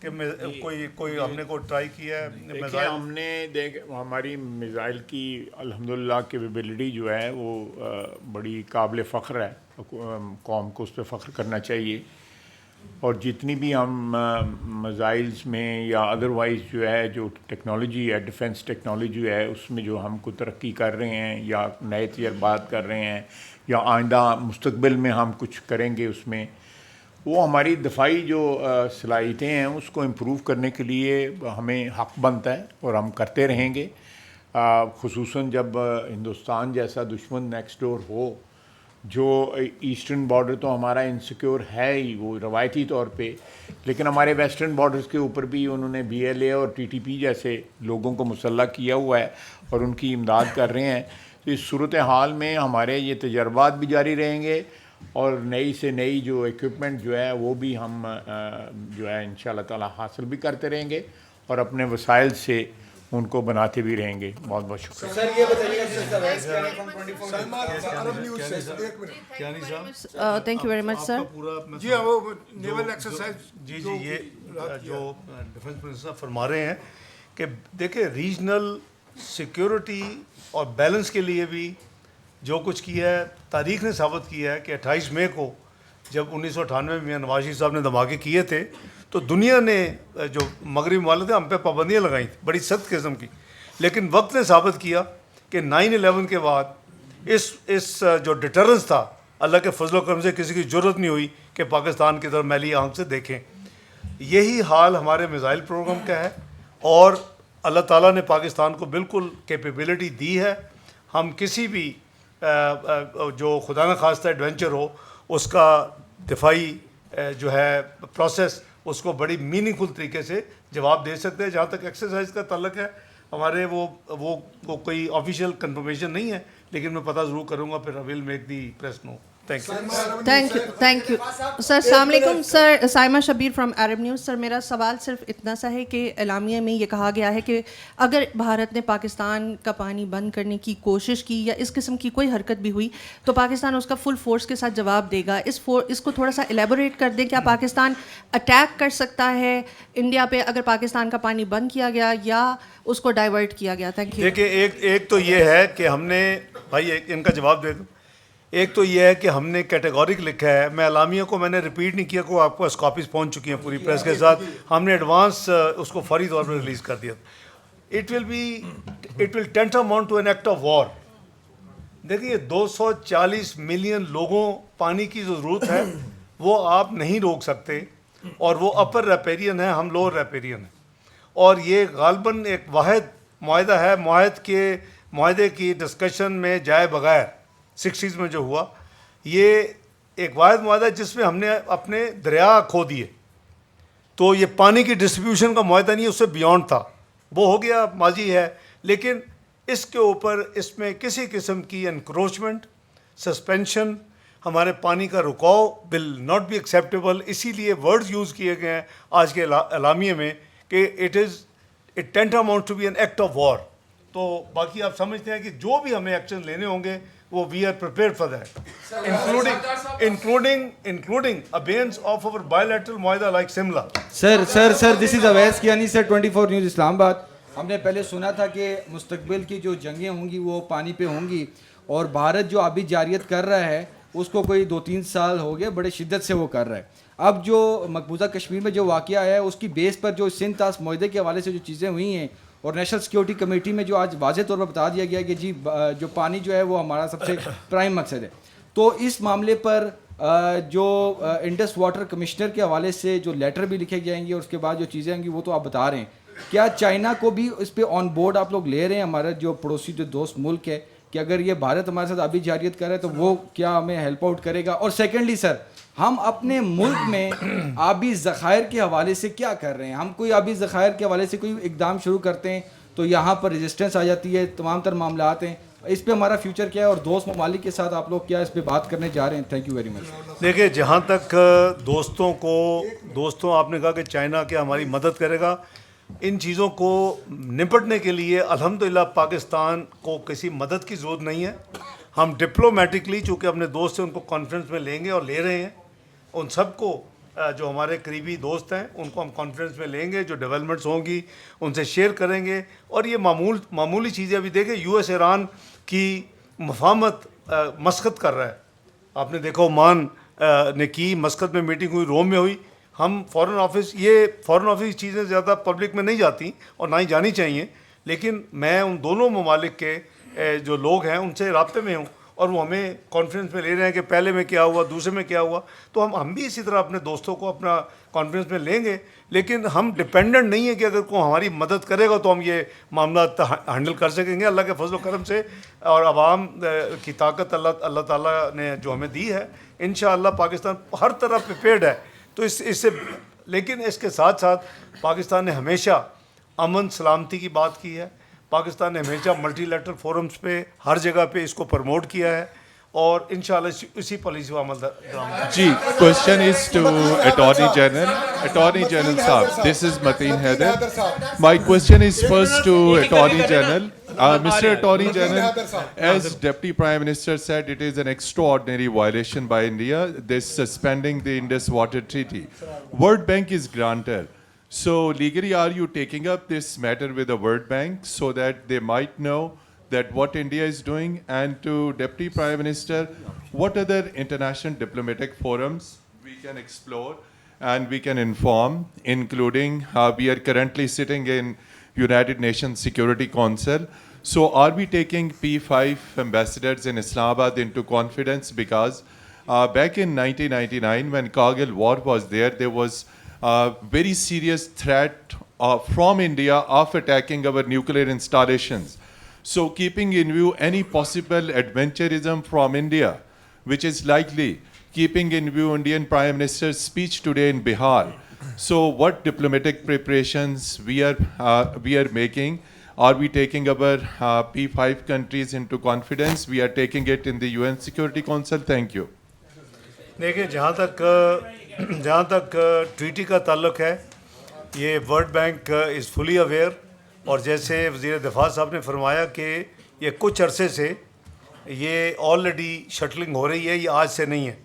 کہ کوئی ہم نے ٹرائی کیا ہے دیکھیں ہم نے ہماری میزائل کی الحمدللہ کیپیبلٹی جو ہے وہ بڑی قابل فخر ہے، قوم کو اس پہ فخر کرنا چاہیے. اور جتنی بھی ہم میزائلز میں یا ادروائز جو ہے جو ٹیکنالوجی ہے، ڈیفنس ٹیکنالوجی ہے، اس میں جو ہم کو ترقی کر رہے ہیں یا نئے تجربات کر رہے ہیں یا آئندہ مستقبل میں ہم کچھ کریں گے، اس میں وہ ہماری دفاعی جو صلاحیتیں ہیں اس کو امپروو کرنے کے لیے ہمیں حق بنتا ہے اور ہم کرتے رہیں گے. خصوصاً جب ہندوستان جیسا دشمن نیکسٹ ڈور ہو، جو ایسٹرن بارڈر تو ہمارا انسیکیور ہے ہی وہ روایتی طور پہ، لیکن ہمارے ویسٹرن بارڈرز کے اوپر بھی انہوں نے بی ایل اے اور ٹی ٹی پی جیسے لوگوں کو مسلح کیا ہوا ہے اور ان کی امداد کر رہے ہیں. تو اس صورتحال میں ہمارے یہ تجربات بھی جاری رہیں گے اور نئی سے نئی جو ایکوپمنٹ جو ہے وہ بھی ہم جو ہے انشاءاللہ تعالی حاصل بھی کرتے رہیں گے اور اپنے وسائل سے ان کو بناتے بھی رہیں گے. بہت بہت شکریہ. سر یہ بتائیے تھینک یو ویری مچ سر. جی ہاں وہ نیول ایکسرسائز جی یہ جو ڈیفنس منسٹر فرما رہے ہیں کہ دیکھیں ریجنل سیکیورٹی اور بیلنس کے لیے بھی جو کچھ کیا ہے تاریخ نے ثابت کیا ہے کہ 28 مئی کو جب 1998 میں نواز شریف صاحب نے دھماکے کیے تھے تو دنیا نے جو مغربی ممالک ہم پہ پابندیاں لگائیں تھیں بڑی سخت قسم کی، لیکن وقت نے ثابت کیا کہ 9/11 کے بعد اس جو ڈیٹرنس تھا اللہ کے فضل و کرم سے کسی کی ضرورت نہیں ہوئی کہ پاکستان کی طرف میلی آنکھ سے دیکھیں. یہی حال ہمارے میزائل پروگرام کا ہے اور اللہ تعالیٰ نے پاکستان کو بالکل کیپیبلٹی دی ہے. ہم کسی بھی جو خدا نخواستہ ایڈونچر ہو اس کا دفاعی جو ہے پروسیس اس کو بڑی میننگ فل طریقے سے جواب دے سکتے ہیں. جہاں تک ایکسرسائز کا تعلق ہے ہمارے وہ کوئی آفیشیل کنفرمیشن نہیں ہے، لیکن میں پتہ ضرور کروں گا، پھر I will make the press know. Thank you sir. السلام علیکم سر. Saima Shabbir from Arab news. Sir میرا سوال صرف اتنا سا ہے کہ اعلامیہ میں یہ کہا گیا ہے کہ اگر بھارت نے پاکستان کا پانی بند کرنے کی کوشش کی یا اس قسم کی کوئی حرکت بھی ہوئی تو پاکستان اس کا فل فورس کے ساتھ جواب دے گا. اس کو تھوڑا سا ایلیبوریٹ کر دیں. کیا پاکستان اٹیک کر سکتا ہے انڈیا پہ اگر پاکستان کا پانی بند کیا گیا یا اس کو ڈائیورٹ کیا گیا؟ Thank you. دیکھیں ایک تو یہ ہے کہ ہم نے بھائی ان کا جواب دے دوں. ایک تو یہ ہے کہ ہم نے کیٹیگورک لکھا ہے، میں اعلامیہ کو میں نے ریپیٹ نہیں کیا، کو آپ کو کاپیز پہنچ چکی ہیں پوری پریس کے ساتھ. ہم نے ایڈوانس اس کو فوری طور پر ریلیز کر دیا. It will tantamount to an act of war. دیکھیے 240 ملین لوگوں پانی کی جو ضرورت ہے وہ آپ نہیں روک سکتے، اور وہ اپر ریپیرین ہے، ہم لوور ریپیرین ہیں، اور یہ غالباً ایک واحد معاہدہ ہے. معاہدے کی ڈسکشن میں جائے بغیر 60s میں جو ہوا، یہ ایک واحد معاہدہ ہے جس میں ہم نے اپنے دریا کھو دیے. تو یہ پانی کی ڈسٹریبیوشن کا معاہدہ نہیں، اس سے بیونڈ تھا، وہ ہو گیا، ماضی ہے. لیکن اس کے اوپر اس میں کسی قسم کی انکروچمنٹ، سسپینشن، ہمارے پانی کا رکاؤ ول ناٹ بی ایکسیپٹیبل. اسی لیے ورڈز یوز کیے گئے ہیں آج کے اعلامیے میں کہ it tantamount to be an act of war. تو باقی آپ سمجھتے ہیں کہ جو بھی ہمیں ایکشن لینے ہوں گے وہ we are prepared for that, including absence of our bilateral معاہدہ like Simla. Sir this is Awais Kiani sir 24 news Islamabad. ہم نے پہلے سنا تھا کہ مستقبل کی جو جنگیں ہوں گی وہ پانی پہ ہوں گی، اور بھارت جو آبی جاریت کر رہا ہے اس کو کوئی 2-3 سال ہو گئے بڑے شدت سے وہ کر رہا ہے. اب جو مقبوضہ کشمیر میں جو واقعہ آیا ہے اس کی بیس پر جو سندھ طاس معاہدے کے حوالے سے جو چیزیں ہوئی ہیں، اور نیشنل سیکیورٹی کمیٹی میں جو آج واضح طور پر بتا دیا گیا کہ جی جو پانی جو ہے وہ ہمارا سب سے پرائم مقصد ہے. تو اس معاملے پر جو انڈس واٹر کمشنر کے حوالے سے جو لیٹر بھی لکھے جائیں گے اور اس کے بعد جو چیزیں ہوں گی وہ تو آپ بتا رہے ہیں، کیا چائنا کو بھی اس پہ آن بورڈ آپ لوگ لے رہے ہیں، ہمارا جو پڑوسی جو دوست ملک ہے، کہ اگر یہ بھارت ہمارے ساتھ آبی جاریت کر رہا ہے تو وہ کیا ہمیں ہیلپ آؤٹ کرے گا؟ اور سیکنڈلی سر، ہم اپنے ملک میں آبی ذخائر کے حوالے سے کیا کر رہے ہیں؟ ہم کوئی آبی ذخائر کے حوالے سے کوئی اقدام شروع کرتے ہیں تو یہاں پر ریزسٹنس آ جاتی ہے، تمام تر معاملات ہیں. اس پہ ہمارا فیوچر کیا ہے اور دوست ممالک کے ساتھ آپ لوگ کیا اس پہ بات کرنے جا رہے ہیں؟ Thank you very much. دیکھیں جہاں تک دوستوں آپ نے کہا کہ چائنا کیا ہماری مدد کرے گا، ان چیزوں کو نپٹنے کے لیے الحمدللہ پاکستان کو کسی مدد کی ضرورت نہیں ہے. ہم ڈپلومیٹکلی چونکہ اپنے دوست سے ان کو کانفرنس میں لیں گے اور لے رہے ہیں، ان سب کو جو ہمارے قریبی دوست ہیں ان کو ہم کانفرنس میں لیں گے, جو ڈیولپمنٹس ہوں گی ان سے شیئر کریں گے. اور یہ معمولی چیزیں ابھی دیکھیں یو ایس ایران کی مفاہمت مسقط کر رہا ہے. آپ نے دیکھا عمان نے کی, مسقط میں میٹنگ ہوئی, روم میں ہوئی. ہم فارن آفس چیزیں زیادہ پبلک میں نہیں جاتی اور نہ ہی جانی چاہیے, لیکن میں ان دونوں ممالک کے جو لوگ ہیں ان سے رابطے میں ہوں اور وہ ہمیں کانفرنس میں لے رہے ہیں کہ پہلے میں کیا ہوا, دوسرے میں کیا ہوا. تو ہم بھی اسی طرح اپنے دوستوں کو اپنا کانفرنس میں لیں گے, لیکن ہم ڈپینڈنٹ نہیں ہیں کہ اگر کوئی ہماری مدد کرے گا تو ہم یہ معاملات ہینڈل کر سکیں گے. اللہ کے فضل و کرم سے اور عوام کی طاقت اللہ تعالیٰ نے جو ہمیں دی ہے, انشاءاللہ پاکستان ہر طرح پریپیئرڈ ہے. تو اس سے لیکن اس کے ساتھ ساتھ پاکستان نے ہمیشہ امن سلامتی کی بات کی ہے. پاکستان نے ہمیشہ ملٹی لیٹرل فورمز پہ ہر جگہ پہ اس کو پروموٹ کیا ہے اور انشاءاللہ اسی پالیسی کو عمل درآمد. جی, question is to Attorney General. Attorney General Saab, this is Mateen Haider. My question is first to Attorney General. Mr. Attorney General, as Deputy Prime Minister said, it is an extraordinary violation by India, this suspending the Indus Water Treaty. World Bank is grantor. So legally, are you taking up this matter with the World Bank so that they might know that what India is doing? And to Deputy Prime Minister, what other international diplomatic forums we can explore and we can inform, including we are currently sitting in United Nations Security Council. So are we taking P5 ambassadors in Islamabad into confidence? Because back in 1999, when Kargil war was there was a very serious threat from India of attacking our nuclear installations. So keeping in view any possible adventurism from India, which is likely, keeping in view Indian Prime Minister's speech today in Bihar, so what diplomatic preparations we are making? Are we taking our P5 countries into confidence? We are taking it in the UN Security Council. Thank you. دیکھیں جہاں تک treaty کا تعلق ہے, یہ world Bank از fully aware. اور جیسے وزیر دفاع صاحب نے فرمایا کہ یہ کچھ عرصے سے یہ آلریڈی شٹلنگ ہو رہی ہے, یہ آج سے نہیں ہے.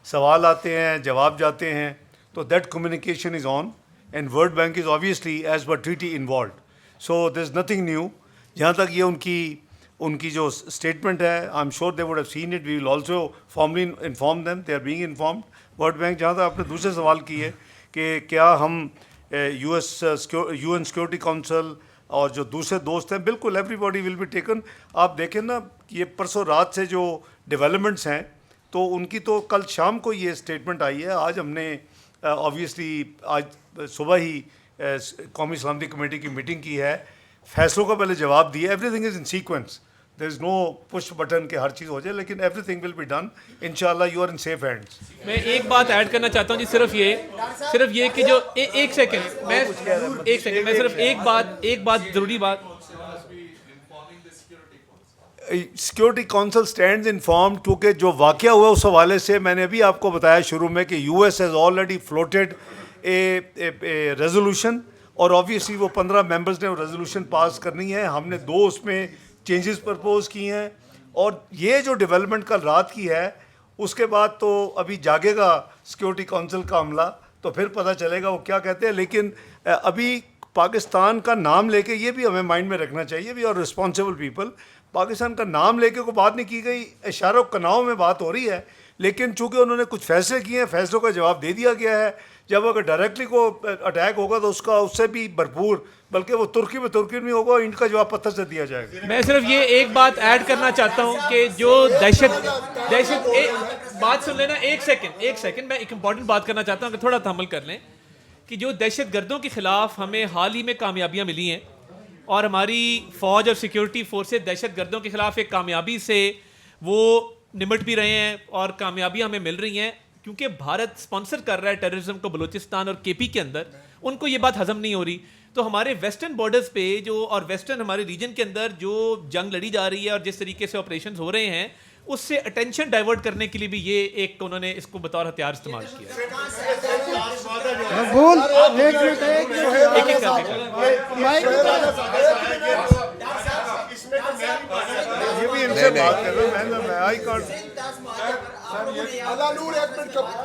سوال آتے ہیں, جواب جاتے ہیں, تو that communication is on and World Bank is obviously as per treaty involved. So there is nothing new. جہاں تک یہ ان کی جو اسٹیٹمنٹ ہے, I am sure they would have seen it, we will also formally inform them, they are being informed. World Bank, جہاں تک آپ نے دوسرے سوال کی ہے کہ کیا ہم یو این سیکورٹی کونسل اور جو دوسرے دوست ہیں, بالکل everybody will be taken. آپ دیکھیں نا, یہ پرسوں رات سے جو ڈیولپمنٹس ہیں تو ان کی تو کل شام کو یہ اسٹیٹمنٹ آئی ہے. آج ہم نے آبویسلی آج صبح ہی قومی سلامتی کمیٹی کی میٹنگ کی ہے, فیصلوں کا پہلے جواب دیا. Everything is in sequence, there is no push button کہ ہر چیز ہو جائے, لیکن everything will be done انشاءاللہ. You are in safe hands. میں ایک بات ایڈ کرنا چاہتا ہوں جی, صرف یہ کہ جو ایک سیکنڈ میں صرف ایک بات ضروری بات. سیکورٹی کونسل اسٹینڈز انفارم, کیونکہ جو واقعہ ہوا اس حوالے سے میں نے ابھی آپ کو بتایا شروع میں کہ U S has already floated a resolution, اور آبویسلی وہ 15 ممبرز نے وہ ریزولوشن پاس کرنی ہے. ہم نے 2 اس میں چینجز پرپوز کی ہیں, اور یہ جو ڈیولپمنٹ کل رات کی ہے اس کے بعد تو ابھی جاگے گا سیکورٹی کونسل کا عملہ, تو پھر پتہ چلے گا وہ کیا کہتے ہیں. لیکن ابھی پاکستان کا نام لے کے, یہ بھی ہمیں مائنڈ میں رکھنا چاہیے, we are responsible people. Pakistan کا نام لے کے کوئی بات نہیں کی گئی, اشارہ و کناؤ میں بات ہو رہی ہے, لیکن چونکہ انہوں نے کچھ فیصلے کیے ہیں, فیصلوں کا جواب دے دیا گیا ہے. جب اگر ڈائریکٹلی کو اٹیک ہوگا تو اس سے بھی بھرپور, بلکہ وہ ترکی میں ہوگا, ان کا جواب پتھر سے دیا جائے گا. میں صرف یہ ایک بات ایڈ کرنا چاہتا ہوں کہ جو دہشت بات سن لینا, ایک سیکنڈ میں ایک امپورٹنٹ بات کرنا چاہتا ہوں کہ تھوڑا تحمل کر لیں, کہ جو دہشت گردوں کے خلاف ہمیں حال ہی میں کامیابیاں ملی ہیں, اور ہماری فوج اور سیکیورٹی فورسز دہشت گردوں کے خلاف ایک کامیابی سے وہ نمٹ بھی رہے ہیں, اور کامیابیاں ہمیں مل رہی ہیں, کیونکہ بھارت سپانسر کر رہا ہے ٹیررزم کو بلوچستان اور کے پی کے اندر. ان کو یہ بات ہضم نہیں ہو رہی. تو ہمارے ویسٹرن بارڈرز پہ جو, اور ویسٹرن ہمارے ریجن کے اندر جو جنگ لڑی جا رہی ہے اور جس طریقے سے آپریشنز ہو رہے ہیں, اس سے اٹینشن ڈائیورٹ کرنے کے لیے بھی یہ ایک انہوں نے اس کو بطور ہتھیار استعمال کیا. یہ بھی ان سے بات کر رہا ہوں میں.